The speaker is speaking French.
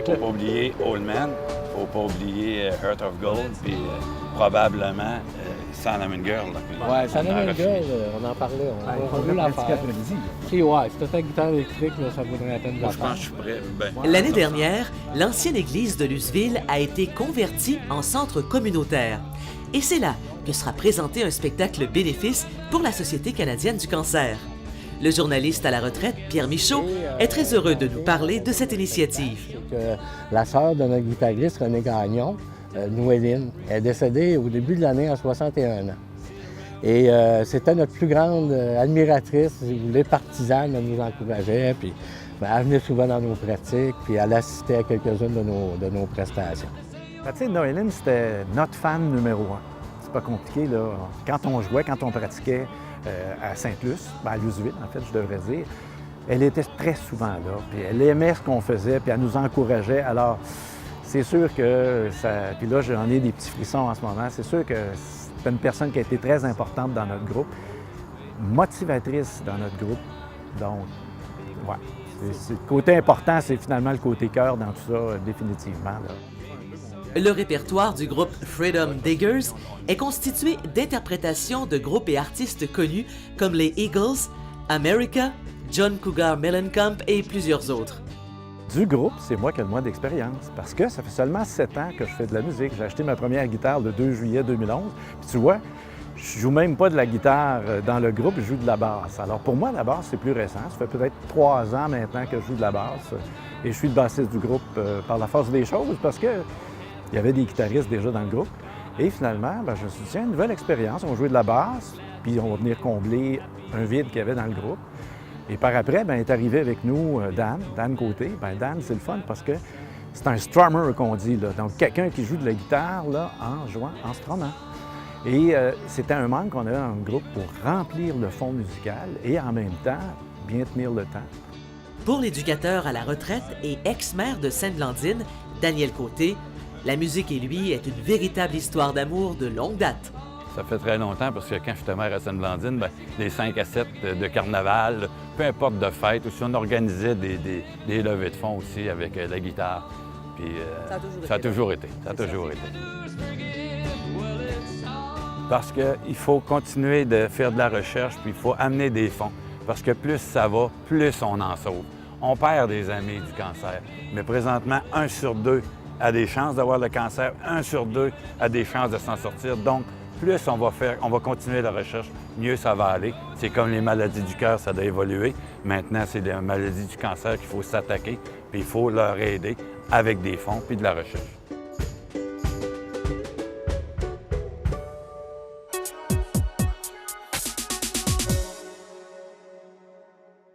Faut pas oublier Old Man, faut pas oublier Heart of Gold, puis probablement Cinnamon Girl. Oui, Cinnamon Girl, on en parlait, on veut la faire. Si, ouais, si t'as ta guitare électrique, là, ça vaudrait la peine de la Moi, je pense faire. que je suis prêt. L'année dernière, l'ancienne église de Luceville a été convertie en centre communautaire. Et c'est là que sera présenté un spectacle bénéfice pour la Société canadienne du cancer. Le journaliste à la retraite, Pierre Michaud, est très heureux de nous parler de cette initiative. La sœur de notre guitariste, René Gagnon, Nouéline, est décédée au début de l'année à 61 ans. Et c'était notre plus grande admiratrice, si vous voulez, partisane, elle nous encourageait, puis elle venait souvent dans nos pratiques, puis elle assistait à quelques-unes de nos prestations. Tu sais, Noéline, c'était notre fan numéro un. C'est pas compliqué, là. Quand on jouait, quand on pratiquait à Sainte-Luce, à Luceville, en fait, je devrais dire, elle était très souvent là, puis elle aimait ce qu'on faisait, puis elle nous encourageait. Alors, c'est sûr que ça... Puis là, j'en ai des petits frissons en ce moment. C'est sûr que c'est une personne qui a été très importante dans notre groupe, motivatrice dans notre groupe. Donc, ouais. Le côté important, c'est finalement le côté cœur dans tout ça, définitivement, là. Le répertoire du groupe Freedom Diggers est constitué d'interprétations de groupes et artistes connus comme les Eagles, America, John Cougar Mellencamp et plusieurs autres. Du groupe, c'est moi qui ai le moins d'expérience parce que ça fait seulement 7 ans que je fais de la musique. J'ai acheté ma première guitare le 2 juillet 2011. Puis tu vois, je joue même pas de la guitare dans le groupe, je joue de la basse. Alors pour moi, la basse, c'est plus récent. Ça fait peut-être 3 ans maintenant que je joue de la basse. Et je suis le bassiste du groupe par la force des choses parce que il y avait des guitaristes déjà dans le groupe. Et finalement, je me suis dit, tiens, une nouvelle expérience. On va jouer de la basse, puis on va venir combler un vide qu'il y avait dans le groupe. Et par après, est arrivé avec nous Dan Côté. Dan, c'est le fun parce que c'est un strummer qu'on dit, là. Donc quelqu'un qui joue de la guitare là, en jouant, en strummant. Et c'était un manque qu'on avait dans le groupe pour remplir le fond musical et en même temps, bien tenir le temps. Pour l'éducateur à la retraite et ex-maire de Sainte-Blandine, Daniel Côté, la musique et lui est une véritable histoire d'amour de longue date. Ça fait très longtemps parce que quand j'étais maire à Sainte-Blandine, les 5 à 7 de carnaval, peu importe de fête, aussi on organisait des levées de fonds aussi avec la guitare. Puis ça a toujours été. Parce qu'il faut continuer de faire de la recherche, puis il faut amener des fonds. Parce que plus ça va, plus on en sauve. On perd des amis du cancer, mais présentement, 1 sur 2 a des chances d'avoir le cancer, 1 sur 2 a des chances de s'en sortir. Donc, plus on va continuer la recherche, mieux ça va aller. C'est comme les maladies du cœur, ça doit évoluer. Maintenant, c'est les maladies du cancer qu'il faut s'attaquer, puis il faut leur aider avec des fonds puis de la recherche.